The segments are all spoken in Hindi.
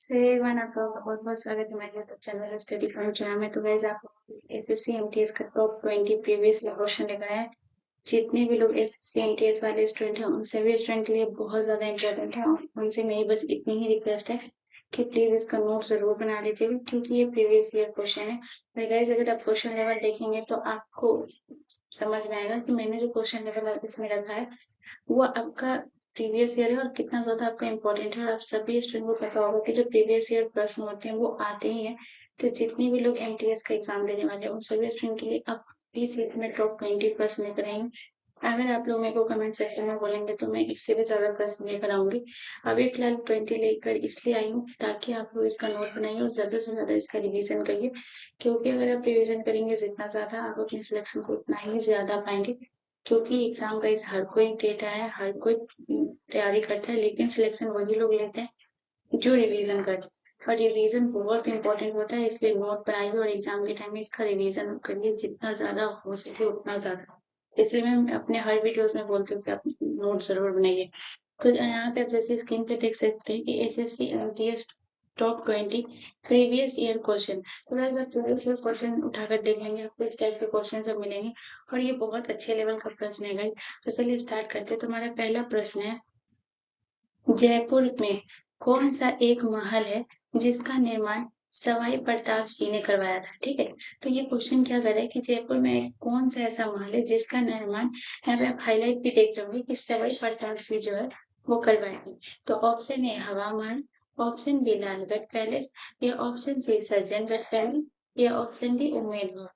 से वन आपका बहुत-बहुत स्वागत है मेरे YouTube channel study from China में। तो गाइस आप एसएससी एमटीएस का टॉप 20 प्रीवियस क्वेश्चन लेकर आए हैं। जितने भी लोग एसएससी एमटीएस वाले स्टूडेंट हैं उन सभी स्टूडेंट के लिए बहुत ज्यादा इंपॉर्टेंट है और उनसे मेरी बस इतनी ही रिक्वेस्ट है कि प्लीज इसका नोट जरूर बना लीजिएगा क्योंकि ये प्रीवियस ईयर क्वेश्चन है। और गाइस अगर आप क्वेश्चन लेवल देखेंगे तो आपको समझ में आएगा कि मैंने जो क्वेश्चन लेवल इसमें रखा है वो आपका प्रीवियस ईयर है और कितना ज्यादा आपका इम्पोर्टेंट है। और आप सभी स्टूडेंट को पता होगा कि जो प्रीवियस ईयर प्रश्न होते हैं वो आते ही हैं। तो जितने भी लोग एमटीएस का एग्जाम देने वाले हैं उन सभी स्टूडेंट के लिए आप इस ईयर में टॉप 20 प्रश्न लेकर आएंगे। अगर आप लोग मेरे को कमेंट सेक्शन में बोलेंगे तो मैं इससे भी ज्यादा प्रश्न लेकर आऊंगी। अभी फिलहाल 20 लेकर इसलिए आई हूँ ताकि आप लोग इसका नोट बनाइए और ज्यादा से ज्यादा इसका रिवीजन करिए क्योंकि अगर आप रिवीजन करेंगे जितना ज्यादा आप अपने सिलेक्शन को उतना ही ज्यादा पाएंगे। क्योंकि एग्जाम का इस हर कोई देता है, हर कोई तैयारी करता है, लेकिन सिलेक्शन वही लोग लेते हैं जो रिवीजन करते हैं। और रिवीजन बहुत इंपॉर्टेंट होता है, इसलिए नोट बनाइए और एग्जाम के टाइम में इसका रिवीजन करिए जितना ज्यादा हो सके उतना ज्यादा। इसलिए मैं अपने हर वीडियोस में बोलती हूँ कि आप नोट जरूर बनाइए। तो यहाँ पे आप जैसे स्क्रीन पे देख सकते हैं कि SSC MTS top 20 previous year question. तो अगर आप प्रीवियस ईयर क्वेश्चन उठाकर देख लेंगे आपको इस टाइप के क्वेश्चन सब मिलेंगे और ये बहुत अच्छे लेवल का प्रश्न है गाइस। तो चलिए स्टार्ट करते हैं। तो हमारा पहला प्रश्न है, जयपुर में कौन सा एक महल है जिसका निर्माण सवाई प्रताप सिंह ने करवाया था। ठीक है, तो ये क्वेश्चन क्या कर रहा है कि जयपुर में कौन सा ऐसा महल है जिसका निर्माण, यहाँ पे आप हाईलाइट भी देख रहे होंगे कि सवाई प्रताप सिंह जो है वो करवाएंगे। तो ऑप्शन ए हवा महल, ऑप्शन बी लालगढ़ पैलेस, या ऑप्शन सी सज्जनगढ़ पैलेस, या ऑप्शन डी उम्मेद भवन।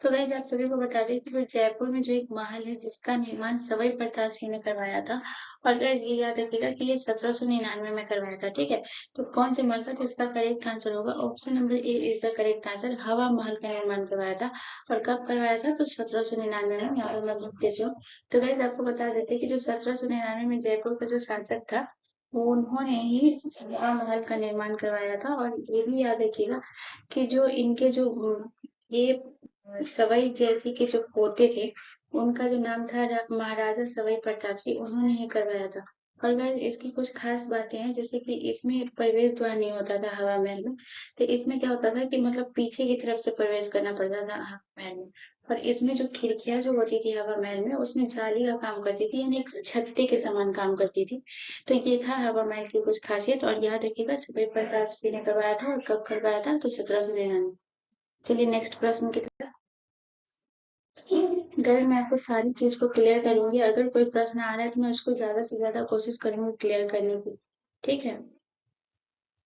तो गाइस आप सभी को बता दें कि वो जयपुर में जो एक महल है जिसका निर्माण सवाई प्रताप सिंह ने करवाया था। और गाइस ये याद रखिएगा कि ये 1799 में करवाया था। ठीक है, तो कौन से महल था, तो इसका करेक्ट आंसर होगा option number A is the correct answer. हवा महल का निर्माण करवाया था। और कब करवाया था, तो 1799 में। यहाँ पर मैं लिख देती हूँ। तो गाइस आपको बता देते हैं कि जो 1799 में जयपुर का जो शासक था वो उन्होंने ही हवा महल का निर्माण करवाया था। और ये भी याद रखिएगा कि जो इनके जो ये सवाई जैसी के जो पोते थे उनका जो नाम था महाराजा सवाई प्रताप सिंह, उन्होंने ही करवाया था। और गाइस इसकी कुछ खास बातें हैं जैसे कि इसमें प्रवेश द्वार नहीं होता था हवा महल में। तो इसमें क्या होता था कि मतलब पीछे की तरफ से प्रवेश करना पड़ता था हवा महल में। और इसमें जो खिड़कियां जो होती थी हवा महल में उसमें जाली का काम करती थी, यानी एक छत्ते के समान काम करती थी। तो ये था हवा महल की कुछ खासियत। और याद रखिएगा सवाई प्रताप सिंह ने करवाया था और कब करवाया था, तो 1799। चलिए नेक्स्ट प्रश्न की तरफ। गाइस मैं आपको सारी चीज को क्लियर करूंगी, अगर कोई प्रश्न आ रहा है तो मैं उसको ज्यादा से ज्यादा कोशिश करूंगी क्लियर करने की। ठीक है,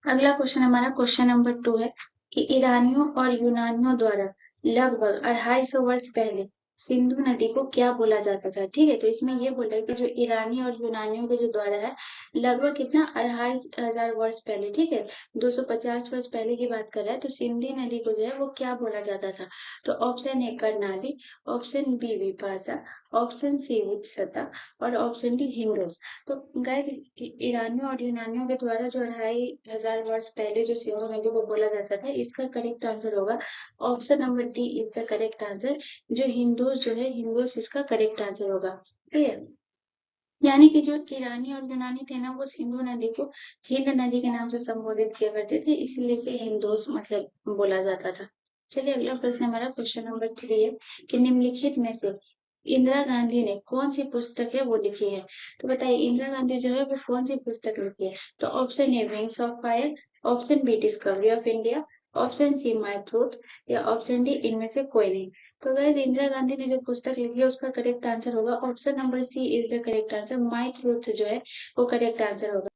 अगला क्वेश्चन हमारा क्वेश्चन नंबर 2 है कि ईरानियों और यूनानियों द्वारा लगभग 250 वर्ष पहले सिंधु नदी को क्या बोला जाता था। ठीक है, तो इसमें ये बोला है कि जो ईरानी और यूनानियों के जो द्वारा है लगभग कितना 2500 वर्ष पहले, ठीक है, 250 वर्ष पहले की बात कर रहा है, तो सिंधु नदी को जो है वो क्या बोला जाता था। तो option A Karnali, option B Vipasha, option C Vitasta, और ऑप्शन डी हिंदोस। तो गाइस ईरानियों और यूनानियों के द्वारा जो 2500 वर्ष पहले जो सिंधु नदी को बोला जाता था, इसका करेक्ट आंसर होगा option number D is the correct answer. जो हिंदूस जो है हिंदूस इसका करेक्ट आंसर होगा। ठीक है, यानी कि जो ईरानी और यूनानी थे ना वो सिंधु नदी को हिंद नदी के नाम से संबोधित किया करते थे, इसलिए इसे हिंदोस मतलब बोला जाता था। चलिए अगला प्रश्न हमारा क्वेश्चन नंबर 3 है कि निम्नलिखित में से इंदिरा गांधी ने कौन सी पुस्तक है वो लिखी है। तो बताइए इंदिरा गांधी जो है वो कौन सी पुस्तक लिखी है। तो option A Wings of Fire, option B Discovery of India, option C My Truth, या ऑप्शन डी इनमें से कोई नहीं। तो गाइस इंदिरा गांधी ने जो पुस्तक लिखी है उसका करेक्ट आंसर होगा option number C is the correct answer. My Truth जो है वो करेक्ट आंसर होगा।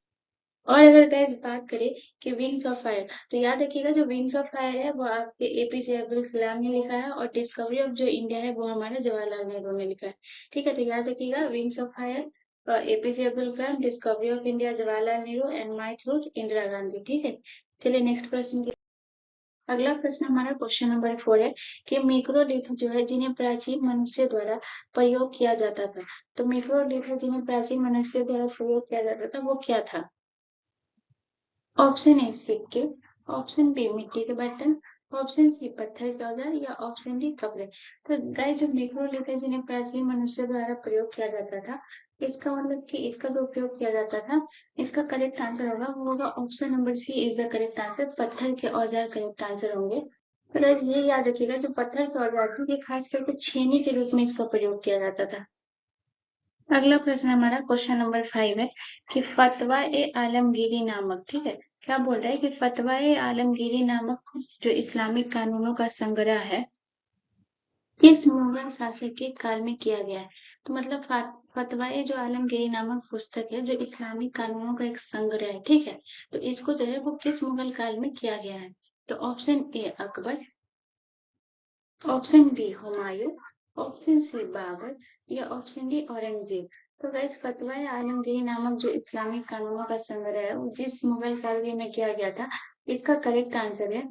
और अगर गाइस बात करें कि विंग्स ऑफ फायर, तो याद रखिएगा जो विंग्स ऑफ फायर है वो आपके एपीजे अब्दुल कलाम ने लिखा है और डिस्कवरी ऑफ जो इंडिया है वो हमारे जवाहरलाल नेहरू ने लिखा है। ठीक है, तो याद रखिएगा wings of fire APJ Abdul Kalam, discovery of India Jawaharlal Nehru, and my truth Indira Gandhi. ठीक है, चलिए नेक्स्ट प्रश्न की। अगला प्रश्न हमारा क्वेश्चन नंबर 4 है कि मैक्रोलिथ जो है जिन्हें प्राचीन मनुष्य द्वारा प्रयोग किया जाता था। तो मैक्रोलिथ जिन्हें प्राचीन मनुष्य द्वारा प्रयोग किया जाता था वो क्या था। ऑप्शन ए सिक्के, ऑप्शन बी मिट्टी के बर्तन, ऑप्शन सी पत्थर के औजार या ऑप्शन डी कपड़े। तो गाइस जो नेक्रोलिथ है जिन्हें प्राचीन मनुष्य द्वारा प्रयोग किया जाता था, इसका मतलब कि इसका जो उपयोग किया जाता था, इसका करेक्ट आंसर होगा वो होगा option number C is the correct answer, पत्थर के औजार करेक्ट आंसर होंगे। तो गाइस ये याद रखिएगा जो पत्थर के औजार थे ये खास करके छेनी के रूप में इसका प्रयोग किया जाता था। अगला प्रश्न हमारा क्वेश्चन नंबर 5 है कि फतवा ए आलमगीरी नामक, ठीक है, क्या बोल रहा है कि फतवा ए आलमगीरी नामक जो इस्लामिक कानूनों का संग्रह है, किस मुगल शासक के काल में किया गया है। तो मतलब फतवा ए जो आलमगीरी नामक पुस्तक है जो इस्लामिक कानूनों का एक संग्रह है, ठीक है, तो इसको जो है वो किस मुगल काल में किया गया है। तो option A Akbar, option B Humayun, option C Babur या ऑप्शन डी औरंगजेब। तो गाइस फतवा आलमगीर नामक जो इस्लामिक कानूनों का संग्रह है वो जिस मुगल शासक में किया गया था, इसका करेक्ट आंसर है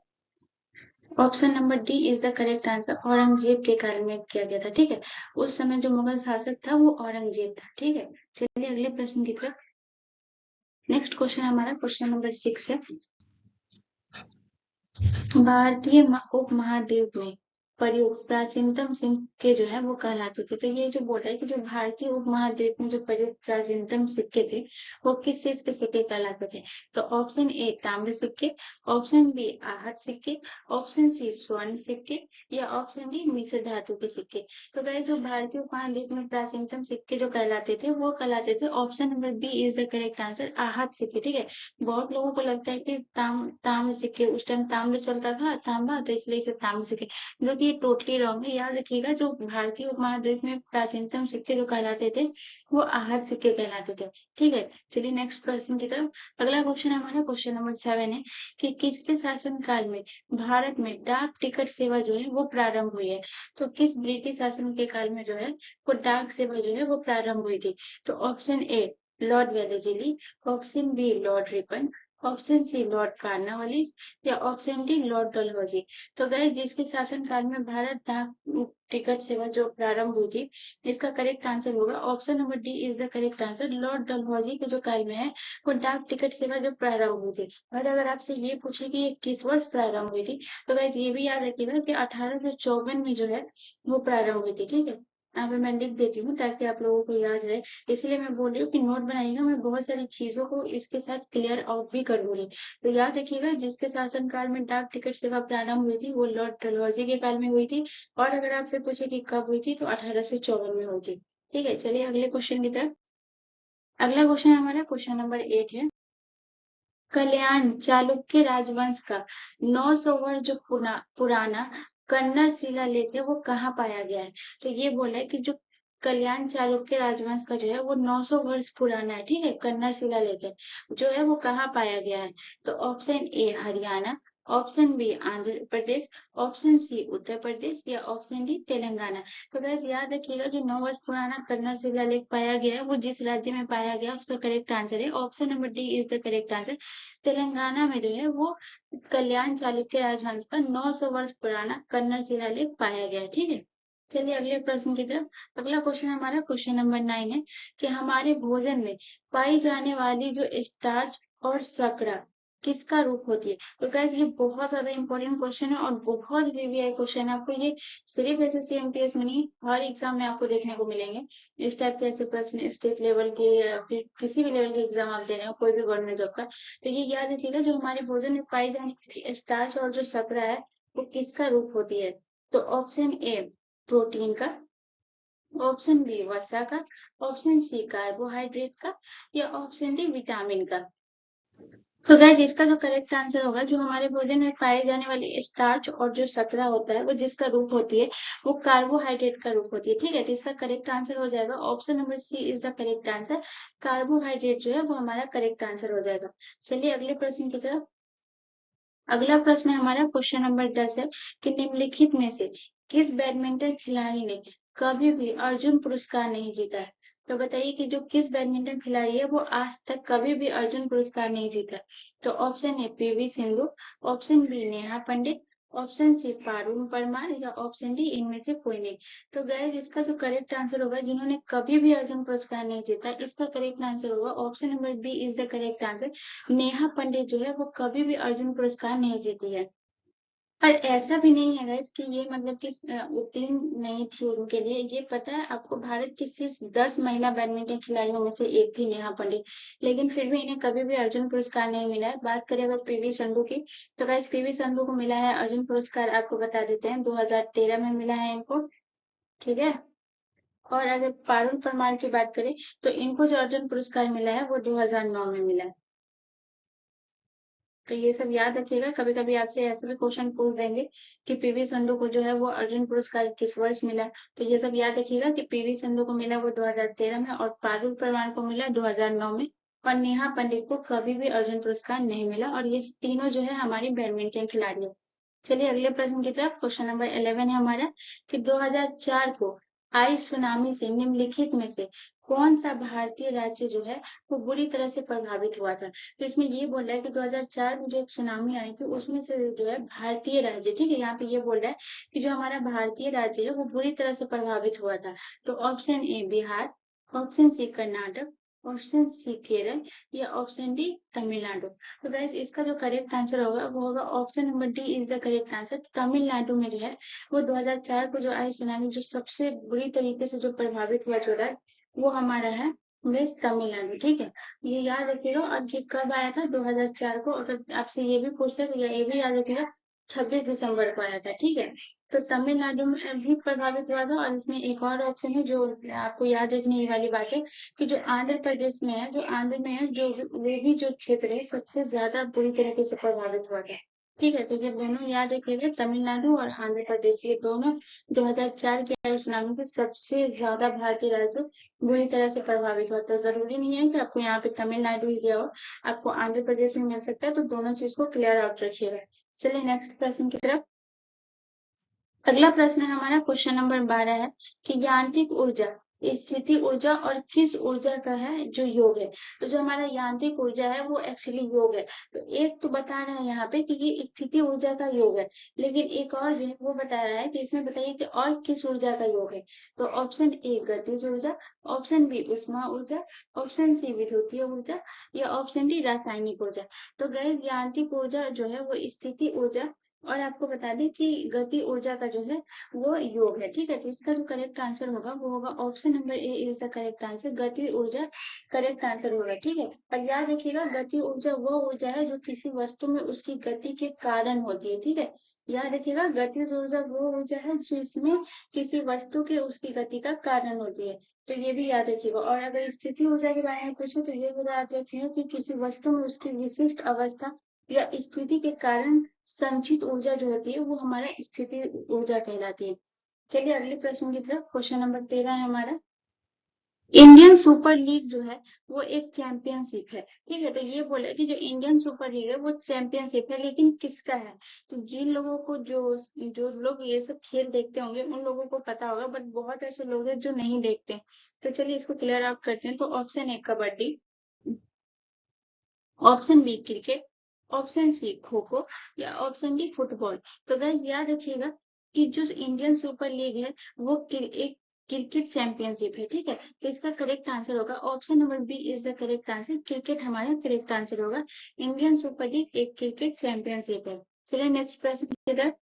option number D is the correct answer, Aurangzeb के काल में किया गया था, ठीक है। उस समय जो मुगल शासक था वो औरंगजेब था, ठीक है। चलिए अगले प्रश्न की तरफ। नेक्स्ट क्वेश्चन हमारा क्वेश्चन नंबर 6 है, भारतीय उपमहाद्वीप में प्रयुक्त प्राचीनतम सिक्के जो है वो कहलाते थे। तो ये जो बोल रहा है कि जो भारतीय उपमहाद्वीप में जो प्रयुक्त प्राचीनतम सिक्के थे वो किस चीज के सिक्के कहलाते थे। तो ऑप्शन ए ताम्र सिक्के, ऑप्शन बी आहट सिक्के, ऑप्शन सी स्वर्ण सिक्के या ऑप्शन डी मिश्र धातु के सिक्के। तो गाइस जो भारतीय उपमहाद्वीप में प्राचीनतम सिक्के जो कहलाते थे वो कहलाते थे option number B is the correct answer, आहट सिक्के, ठीक है। बहुत लोगों को लगता है कि ताम्र सिक्के, उस टाइम ताम्र चलता था, तांबा, तो इसलिए इसे ताम्र सिक्के, जो कि टोटली रॉन्ग है। याद रखिएगा जो भारतीय उपमहाद्वीप में प्राचीनतम सिक्के जो कहलाते थे वो आहट सिक्के कहलाते थे, ठीक है। चलिए नेक्स्ट प्रश्न की तरफ। अगला क्वेश्चन हमारा क्वेश्चन नंबर 7 है कि किसके शासन काल में भारत में डाक टिकट सेवा जो है वो प्रारंभ हुई है। तो किस ब्रिटिश शासन के काल में जो है वो डाक सेवा जो है वो प्रारंभ हुई थी। तो option A Lord Wellesley, option B Lord Ripon, option C Lord Cornwallis या ऑप्शन डी लॉर्ड डलहौजी। तो गाइस जिसके शासन काल में भारत डाक टिकट सेवा जो प्रारंभ हुई थी, इसका करेक्ट आंसर होगा option number D is the correct answer, Lord Dalhousie के जो काल में है वो डाक टिकट सेवा जो प्रारंभ हुई थी। और अगर आपसे ये पूछे कि ये किस वर्ष प्रारंभ हुई थी, तो गाइस ये भी याद रखिएगा कि 1854 में जो है वो प्रारंभ हुई थी, ठीक है। यहाँ पे मैं लिख देती हूँ ताकि आप लोगों को याद रहे, इसलिए मैं बोल रही हूँ कि नोट बनाइएगा, मैं बहुत सारी चीजों को इसके साथ क्लियर आउट भी करूंगी। तो याद रखिएगा जिसके शासन काल में डाक टिकट सेवा प्रारंभ हुई थी वो लॉर्ड डलहौजी के काल में हुई थी। और अगर आपसे पूछे कि कब हुई थी तो 1854 में हुई थी, ठीक है। चलिए अगले क्वेश्चन की तरफ। अगला क्वेश्चन हमारा क्वेश्चन नंबर 8 है, कल्याण चालुक्य राजवंश का 900 वर्ष जो पुराना कन्नड़ शिलालेख है वो कहाँ पाया गया है। तो ये बोला है कि जो कल्याण चालुक्य राजवंश का जो है वो 900 वर्ष पुराना है, ठीक है, कन्नड़ शिलालेख है, जो है वो कहाँ पाया गया है। तो option A Haryana, option B Andhra Pradesh, option C Uttar Pradesh या ऑप्शन डी तेलंगाना। तो गैस याद रखिएगा जो 9 वर्ष पुराना कन्नड़ शिलालेख पाया गया है वो जिस राज्य में पाया गया उसका करेक्ट आंसर है option number D is the correct answer, Telangana में जो है वो कल्याण चालुक्य राजवंश का 900 वर्ष पुराना कन्नड़ शिलालेख पाया गया है, ठीक है। चलिए अगले प्रश्न की तरफ। अगला क्वेश्चन हमारा क्वेश्चन नंबर 9 है कि हमारे भोजन में पाई जाने वाली जो स्टार्च और शर्करा किसका रूप होती है। तो गाइस ये बहुत ज्यादा इंपॉर्टेंट क्वेश्चन है और बहुत वीवीआई क्वेश्चन है, आपको ये सिर्फ एसएससी एमटीएस में नहीं हर एग्जाम में आपको देखने को मिलेंगे। इस टाइप के ऐसे प्रश्न स्टेट लेवल के या फिर किसी भी लेवल के एग्जाम आप दे रहे हो कोई भी गवर्नमेंट जॉब का, तो ये याद रखिएगा जो हमारे भोजन में पाई जाने वाली स्टार्च और जो शर्करा है वो किसका रूप होती है। तो ऑप्शन ए प्रोटीन का, ऑप्शन बी वसा का, ऑप्शन सी कार्बोहाइड्रेट का या ऑप्शन डी विटामिन का। तो गाइस इसका जो करेक्ट आंसर होगा जो हमारे भोजन में पाए जाने वाली स्टार्च और जो शर्करा होता है वो जिसका रूप होती है वो कार्बोहाइड्रेट का रूप होती है, ठीक है। तो इसका करेक्ट आंसर हो जाएगा option number C is the correct answer, carbohydrate जो है वो हमारा करेक्ट आंसर हो जाएगा। चलिए अगले प्रश्न की तरफ। अगला प्रश्न हमारा क्वेश्चन नंबर 10 है कि निम्नलिखित में से किस बैडमिंटन खिलाड़ी ने कभी भी अर्जुन पुरस्कार नहीं जीता है। तो बताइए कि जो किस बैडमिंटन खिलाड़ी है वो आज तक कभी भी अर्जुन पुरस्कार नहीं जीता। तो option A PV Sindhu, option B Neha Pandit, option C Parul Parmar या ऑप्शन डी इनमें से कोई नहीं। तो गाइस इसका जो करेक्ट आंसर होगा जिन्होंने कभी भी अर्जुन पुरस्कार नहीं जीता, इसका करेक्ट आंसर होगा option number B is the correct answer, Neha Pandit जो है वो कभी भी अर्जुन पुरस्कार नहीं जीती है। और ऐसा भी नहीं है गाइस कि ये मतलब कि उत्तीर्ण नहीं थी उनके लिए, ये पता है आपको, भारत की सिर्फ 10 महिला बैडमिंटन खिलाड़ियों में से एक थी नेहा पंडित, लेकिन फिर भी इन्हें कभी भी अर्जुन पुरस्कार नहीं मिला है। बात करें अगर पीवी संधू की, तो गाइस पीवी संधू को मिला है अर्जुन पुरस्कार, आपको बता देते हैं 2013 में मिला है इनको, ठीक है। और अगर पारुल परमार की बात करें, तो इनको जो अर्जुन पुरस्कार मिला है वो 2009 में मिला है। तो ये सब याद रखिएगा, कभी कभी आपसे ऐसे भी क्वेश्चन पूछ देंगे कि पीवी संधू को जो है वो अर्जुन पुरस्कार किस वर्ष मिला। तो ये सब याद रखिएगा कि पीवी संधू को मिला वो 2013 में, और पारुल परमार को मिला 2009 में, और नेहा पंडित को कभी भी अर्जुन पुरस्कार नहीं मिला। और ये तीनों जो है हमारी बैडमिंटन खिलाड़ी है। चलिए अगले प्रश्न की तरफ, क्वेश्चन नंबर 11 है हमारा कि 2004 को आई सुनामी से निम्नलिखित में से कौन सा भारतीय राज्य जो है वो बुरी तरह से प्रभावित हुआ था। तो इसमें ये बोल रहा है कि 2004 में जो एक सुनामी आई थी उसमें से जो है भारतीय राज्य, ठीक है, यहाँ पे ये बोल रहा है कि जो हमारा भारतीय राज्य है वो बुरी तरह से प्रभावित हुआ था। तो option A Bihar, option C Karnataka, option C Kerala, या ऑप्शन डी तमिलनाडु। तो गाइस इसका जो करेक्ट आंसर होगा वो होगा option number D is the correct answer. Tamil Nadu में जो है वो 2004 को जो आई सुनामी जो सबसे बुरी तरीके से जो प्रभावित हुआ जो राज्य, वो हमारा है गाइस तमिलनाडु, ठीक है। ये याद रखिएगा। और ये कब आया था 2004 को, अगर आपसे ये भी पूछते तो ये भी याद रखिएगा 26 दिसंबर को आया था, ठीक है। तो तमिलनाडु में भी प्रभावित हुआ था। और इसमें एक और ऑप्शन है जो आपको याद रखने वाली बात है कि जो आंध्र प्रदेश में है, जो आंध्र में है, जो वो भी जो क्षेत्र है सबसे ज्यादा बुरी तरीके से प्रभावित हुआ था, ठीक है। तो ये दोनों याद रखिएगा, तमिलनाडु और आंध्र प्रदेश, ये दोनों 2004 के आई सुनामी से सबसे ज्यादा भारतीय राज्य बुरी तरह से प्रभावित हुआ। तो जरूरी नहीं है कि आपको यहाँ पे तमिलनाडु ही दिया हो, आपको आंध्र प्रदेश में मिल सकता है। तो दोनों चीज को क्लियर आउट रखिएगा। चलिए नेक्स्ट प्रश्न की तरफ। अगला प्रश्न है हमारा क्वेश्चन नंबर 12 है कि यांत्रिक ऊर्जा स्थिति ऊर्जा और किस ऊर्जा का है जो योग है। तो जो हमारा यांत्रिक ऊर्जा है वो एक्चुअली योग है। तो एक तो बता रहे हैं यहाँ पे कि ये स्थिति ऊर्जा का योग है, लेकिन एक और जो है वो बता रहा है कि इसमें बताइए कि और किस ऊर्जा का योग है। तो ऑप्शन ए गतिज ऊर्जा, ऑप्शन बी उष्मा ऊर्जा, ऑप्शन सी विद्युतीय ऊर्जा, या ऑप्शन डी रासायनिक ऊर्जा। तो गैर यांत्रिक ऊर्जा जो है वो स्थिति ऊर्जा, और आपको बता दें कि गति ऊर्जा का जो है वो योग है, ठीक है। तो इसका जो करेक्ट आंसर होगा वो होगा option number A is the correct answer, गति ऊर्जा करेक्ट आंसर होगा, ठीक है। और याद रखिएगा गति ऊर्जा वो ऊर्जा है जो किसी वस्तु में उसकी गति के कारण होती है, ठीक है। याद रखिएगा गतिज ऊर्जा वो ऊर्जा है जिसमें किसी वस्तु के उसकी गति का कारण होती है। तो ये भी याद रखिएगा। और अगर स्थिति ऊर्जा के बारे में पूछे तो ये भी याद रखिएगा कि किसी वस्तु में उसकी विशिष्ट अवस्था या स्थिति के कारण संचित ऊर्जा जो होती है वो हमारा स्थिति ऊर्जा कहलाती है। चलिए अगले प्रश्न की तरफ, क्वेश्चन नंबर 13 है हमारा। इंडियन सुपर लीग जो है वो एक चैंपियनशिप है, ठीक है। तो ये बोला कि जो इंडियन सुपर लीग है वो चैंपियनशिप है, लेकिन किसका है। तो जिन लोगों को जो जो लोग ये सब खेल देखते होंगे उन लोगों को पता होगा, बट बहुत ऐसे लोग हैं जो नहीं देखते। तो चलिए इसको क्लियर आउट करते हैं। तो option A kabaddi, option B cricket, option C kho kho, या ऑप्शन डी फुटबॉल। तो गाइस याद रखिएगा कि जो इंडियन सुपर लीग है वो एक क्रिकेट चैंपियनशिप है, ठीक है। तो इसका करेक्ट आंसर होगा option number B is the correct answer, cricket हमारा करेक्ट आंसर होगा। इंडियन सुपर लीग एक क्रिकेट चैंपियनशिप है। चलिए नेक्स्ट प्रश्न की तरफ।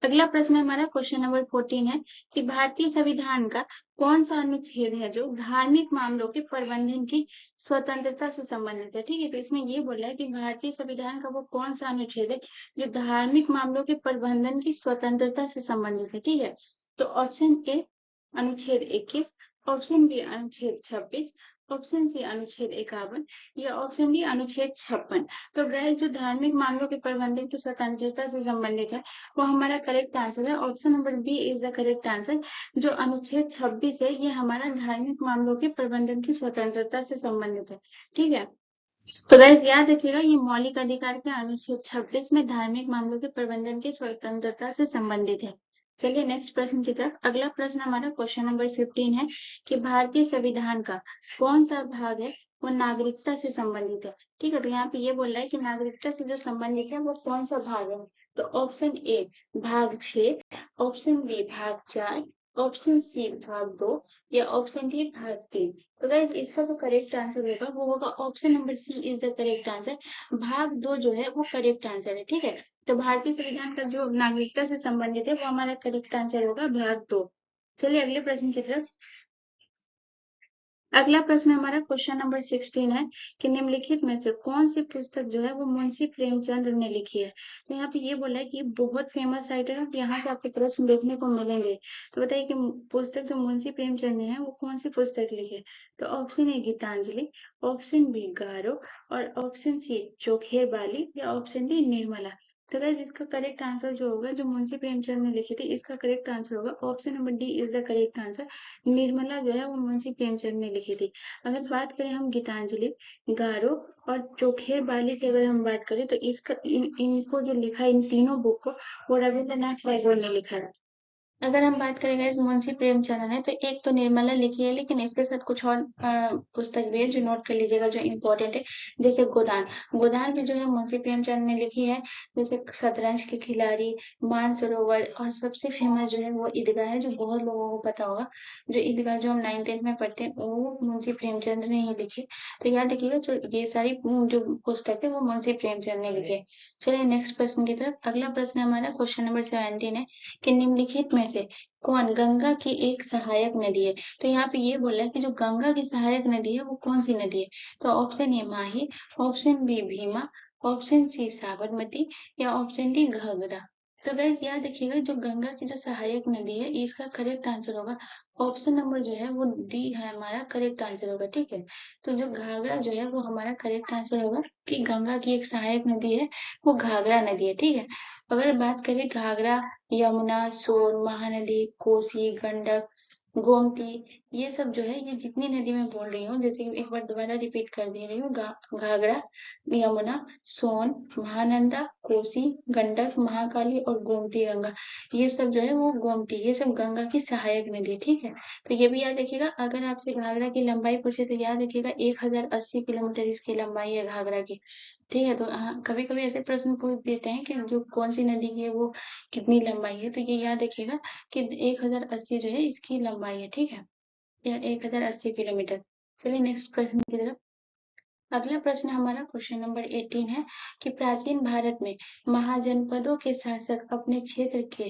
अगला प्रश्न हमारा क्वेश्चन नंबर 14 है कि भारतीय संविधान का कौन सा अनुच्छेद है जो धार्मिक मामलों के प्रबंधन की स्वतंत्रता से संबंधित है, ठीक है। तो इसमें ये बोल रहा है कि भारतीय संविधान का वो कौन सा अनुच्छेद है जो धार्मिक मामलों के प्रबंधन की स्वतंत्रता से संबंधित है, ठीक है। तो ऑप्शन ए अनुच्छेद 21, ऑप्शन बी अनुच्छेद 26, ऑप्शन सी अनुच्छेद 51, या ऑप्शन डी अनुच्छेद 56। तो गैर जो धार्मिक मामलों के प्रबंधन की स्वतंत्रता से संबंधित है वो हमारा करेक्ट आंसर है। Option number B is the correct answer. जो अनुच्छेद 26 है ये हमारा धार्मिक मामलों के प्रबंधन की स्वतंत्रता से संबंधित है, ठीक है। तो गाइस याद रखिएगा ये मौलिक अधिकार के अनुच्छेद 26 में धार्मिक मामलों के प्रबंधन की स्वतंत्रता से संबंधित है। चलिए नेक्स्ट प्रश्न की तरफ। अगला प्रश्न हमारा क्वेश्चन नंबर 15 है कि भारतीय संविधान का कौन सा भाग है वो नागरिकता से संबंधित है, ठीक है। तो यहाँ पे ये बोल रहा है कि नागरिकता से जो संबंधित है वो कौन सा भाग है। तो ऑप्शन ए भाग 6, ऑप्शन बी भाग 4, ऑप्शन सी भाग 2 या ऑप्शन डी भाग 3। तो गाइज इसका जो करेक्ट आंसर होगा वो होगा option number C is the correct answer. भाग 2 जो है वो करेक्ट आंसर है, ठीक है। तो भारतीय संविधान का जो नागरिकता से संबंधित है वो हमारा करेक्ट आंसर होगा भाग 2। चलिए अगले प्रश्न की तरफ। अगला प्रश्न हमारा क्वेश्चन नंबर 16 है कि निम्नलिखित में से कौन सी पुस्तक जो है वो मुंशी प्रेमचंद ने लिखी है। तो यहाँ पे ये बोला है कि बहुत फेमस राइटर है, यहाँ से आपके प्रश्न देखने को मिलेंगे। तो बताइए कि पुस्तक जो मुंशी प्रेमचंद ने है वो कौन सी पुस्तक लिखी है। तो option A Gitanjali, option B Garo, और ऑप्शन सी चोखेर बाली, या ऑप्शन डी निर्मला। तो गाइस इसका करेक्ट आंसर जो होगा, जो मुंशी प्रेमचंद ने लिखी थी, इसका करेक्ट आंसर होगा option number D is the correct answer. Nirmala जो है वो मुंशी प्रेमचंद ने लिखी थी। अगर बात करें हम गीतांजलि, गारो और चोखेर बाली की अगर हम बात करें तो इसका इनको जो लिखा है, इन तीनों बुक को, वो रविंद्रनाथ टैगोर ने लिखा है। अगर हम बात करें गाइस मुंशी प्रेमचंद ने, तो एक तो निर्मला लिखी है, लेकिन इसके साथ कुछ और पुस्तक भी है जो नोट कर लीजिएगा, जो इम्पोर्टेंट है। जैसे गोदान, गोदान भी जो है मुंशी प्रेमचंद ने लिखी है। जैसे शतरंज के खिलाड़ी, मानसरोवर, और सबसे फेमस जो है वो ईदगाह है, जो बहुत लोगों को पता होगा। जो ईदगाह जो हम 9th-10th में पढ़ते हैं वो मुंशी प्रेमचंद ने ही लिखी। तो याद रखिएगा जो ये सारी जो पुस्तक है वो मुंशी प्रेमचंद ने लिखी है। चलिए नेक्स्ट प्रश्न की तरफ। अगला प्रश्न हमारा क्वेश्चन नंबर 17 है कि निम्नलिखित में से कौन गंगा की एक सहायक नदी है। तो यहाँ पे ये बोला है कि जो गंगा की सहायक नदी है वो कौन सी नदी है। तो option A Mahi, option B Bhima, option C Sabarmati, या ऑप्शन डी घाघरा। तो गाइस याद रखिएगा जो गंगा की जो सहायक नदी है इसका करेक्ट आंसर होगा ऑप्शन नंबर जो है वो डी है, हमारा करेक्ट आंसर होगा, ठीक है। तो जो घाघरा जो है वो हमारा करेक्ट आंसर होगा, कि गंगा की एक सहायक नदी है वो घाघरा नदी है, ठीक है। अगर बात करें घाघरा, यमुना, सोन, महानदी, कोसी, गंडक, गोमती, ये सब जो है, ये जितनी नदी मैं बोल रही हूँ, जैसे कि एक बार दोबारा रिपीट कर दे रही हूँ, घाघरा, यमुना, सोन, महानंदा, कोसी, गंडक, महाकाली और गोमती गंगा, ये सब जो है वो गोमती, ये सब गंगा की सहायक नदी है, ठीक है। तो ये भी याद रखिएगा। अगर आपसे घाघरा की लंबाई पूछे तो याद रखिएगा 1080 किलोमीटर इसकी लंबाई है घाघरा की, ठीक है। तो हाँ, कभी कभी ऐसे प्रश्न पूछ देते हैं कि जो कौन सी नदी की है वो कितनी लंबाई है, तो ये याद रखिएगा कि 1080 जो है इसकी लंबाई है, ठीक है, या 1080 किलोमीटर। चलिए नेक्स्ट प्रश्न की तरफ। अगला प्रश्न हमारा क्वेश्चन नंबर 18 है कि प्राचीन भारत में महाजनपदों के शासक अपने क्षेत्र के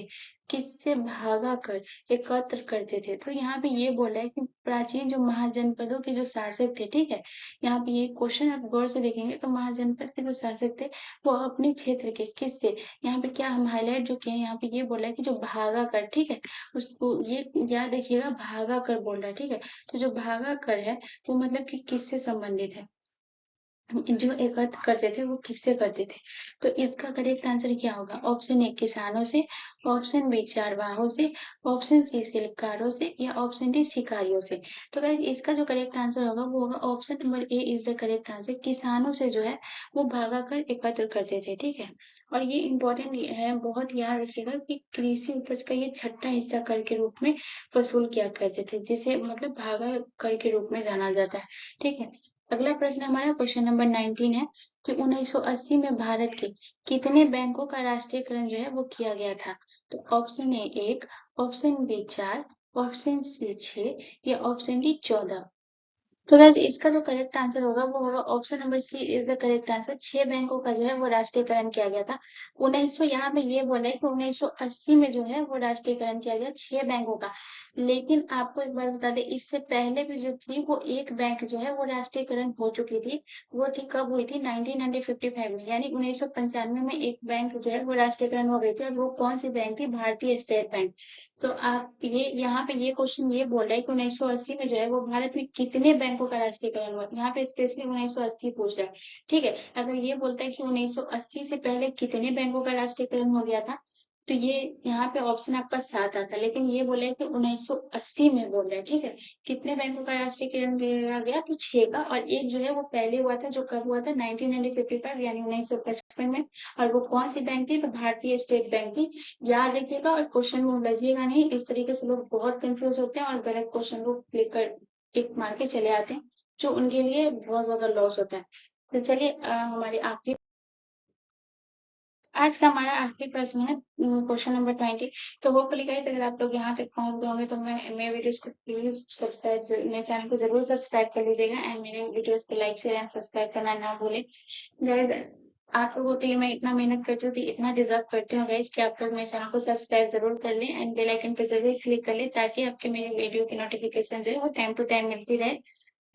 किससे भागा कर एकत्र करते थे। तो यहाँ पे ये बोला है कि प्राचीन जो महाजनपदों के जो शासक थे, ठीक है, यहाँ पे ये क्वेश्चन आप गौर से देखेंगे तो महाजनपद के जो शासक थे वो अपने क्षेत्र के किससे, यहाँ पे क्या हम हाईलाइट जो किए हैं, यहाँ पे ये बोला है कि जो भागा कर, ठीक है, उसको ये याद रखिएगा, भागा कर बोल रहा है, ठीक है। तो जो भागा कर है वो मतलब कि किससे संबंधित है, जो एकत्र करते थे वो किससे करते थे। तो इसका करेक्ट आंसर क्या होगा, ऑप्शन ए किसानों से, ऑप्शन बी चारवाहों से, ऑप्शन सी शिल्पकारों से, या ऑप्शन डी शिकारियों से। तो गाइस इसका जो करेक्ट आंसर होगा वो होगा option number A is the correct answer. किसानों से जो है वो भागा कर एकत्र करते थे, ठीक है। और ये इंपॉर्टेंट है, बहुत याद रखिएगा कि कृषि उपज का ये छठा हिस्सा कर के रूप में वसूल किया करते थे, जिसे मतलब भागा कर के रूप में जाना जाता है, ठीक है। अगला प्रश्न हमारा क्वेश्चन नंबर 19 है कि 1980 में भारत के कितने बैंकों का राष्ट्रीयकरण जो है वो किया गया था। तो option A 1, option B 4, option C 6, या ऑप्शन डी 14। तो गाइस इसका जो करेक्ट आंसर होगा वो होगा option number C is the correct answer. 6 बैंकों का जो है वो राष्ट्रीयकरण किया गया था। 1900, यहाँ पे ये बोला है कि 1980 में जो है वो राष्ट्रीयकरण किया गया 6 बैंकों का। लेकिन आपको एक बात बता दें, इससे पहले भी जो थी वो एक बैंक जो है वो राष्ट्रीयकरण हो चुकी थी। वो थी कब हुई थी, 1955 में, यानी 1995 में एक बैंक जो है वो राष्ट्रीयकरण हो गई थी। और वो कौन सी बैंक थी, भारतीय स्टेट बैंक। तो आप ये यहाँ पे ये क्वेश्चन ये बोल रहा है कि 1980 में जो है वो भारत में कितने बैंकों का राष्ट्रीयकरण हुआ, यहाँ पे स्पेशली 1980 पूछ रहा है, ठीक है। अगर ये बोलता है कि 1980 से पहले कितने बैंकों का राष्ट्रीयकरण हो गया था, तो ये यहाँ पे ऑप्शन आपका 7 आता है। लेकिन ये बोला है कि 1980 में बोल रहा है, ठीक है। कितने बैंकों का राष्ट्रीयकरण किया गया, तो 6 का। और एक जो है वो पहले हुआ था, जो कब हुआ था, 1955 यानी 1955 में। और वो कौन सी बैंक थी, तो भारतीय स्टेट बैंक थी। याद रखिएगा और क्वेश्चन में उलझिएगा नहीं, इस तरीके से लोग बहुत कंफ्यूज होते हैं और गलत क्वेश्चन को क्लिक कर टिक मार के चले आते हैं, जो उनके लिए बहुत ज्यादा लॉस होता है। तो चलिए हमारी आखिरी आज का हमारा आखिरी प्रश्न है क्वेश्चन नंबर 20। तो होपफुली गाइस अगर आप लोग यहाँ तक पहुंच गए होंगे तो मैं मेरे वीडियोस को प्लीज सब्सक्राइब, मेरे चैनल को जरूर सब्सक्राइब कर लीजिएगा एंड मेरे वीडियोस को लाइक शेयर एंड सब्सक्राइब करना ना भूलें गाइस। आप लोगों के लिए मैं इतना मेहनत करती हूँ तो इतना डिजर्व करती हूँ गाइस कि आप लोग मेरे चैनल को सब्सक्राइब जरूर कर लें एंड बेल आइकन पे जरूर क्लिक कर लें ताकि आपके मेरे वीडियो की नोटिफिकेशन जो है वो टाइम टू टाइम मिलती रहे।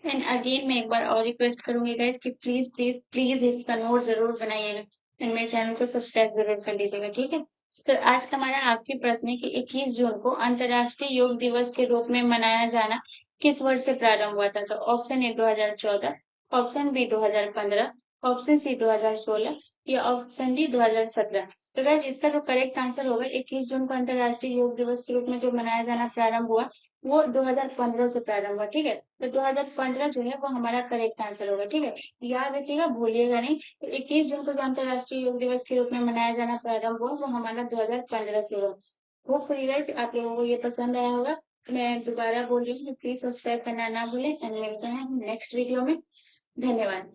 एंड अगेन मैं एक बार और रिक्वेस्ट करूंगी गाइस कि प्लीज प्लीज प्लीज इसका नोट जरूर बनाइएगा एंड मेरे चैनल को सब्सक्राइब जरूर कर लीजिएगा, ठीक है। तो आज का हमारा आखिरी प्रश्न है कि 21 जून को अंतर्राष्ट्रीय योग दिवस के रूप में मनाया जाना किस वर्ष से प्रारंभ हुआ था? तो option A 2014, option B 2015, option C 2016 या ऑप्शन डी 2017। तो गाइस इसका जो करेक्ट आंसर होगा 21 जून को अंतर्राष्ट्रीय योग दिवस के रूप में जो मनाया जाना प्रारंभ हुआ वो 2015 से प्रारंभ हुआ, ठीक है। तो 2015 जो है वो हमारा करेक्ट आंसर होगा, ठीक है। याद रखिएगा, भूलिएगा नहीं। तो 21 जून को जो अंतर्राष्ट्रीय योग दिवस के रूप में मनाया जाना प्रारंभ हुआ वो हमारा 2015 से हुआ। होपफुली गाइस आप लोगों को ये पसंद आया होगा। मैं दोबारा बोल रही हूँ, प्लीज सब्सक्राइब करना ना भूलें एंड मिलते हैं नेक्स्ट वीडियो में। धन्यवाद।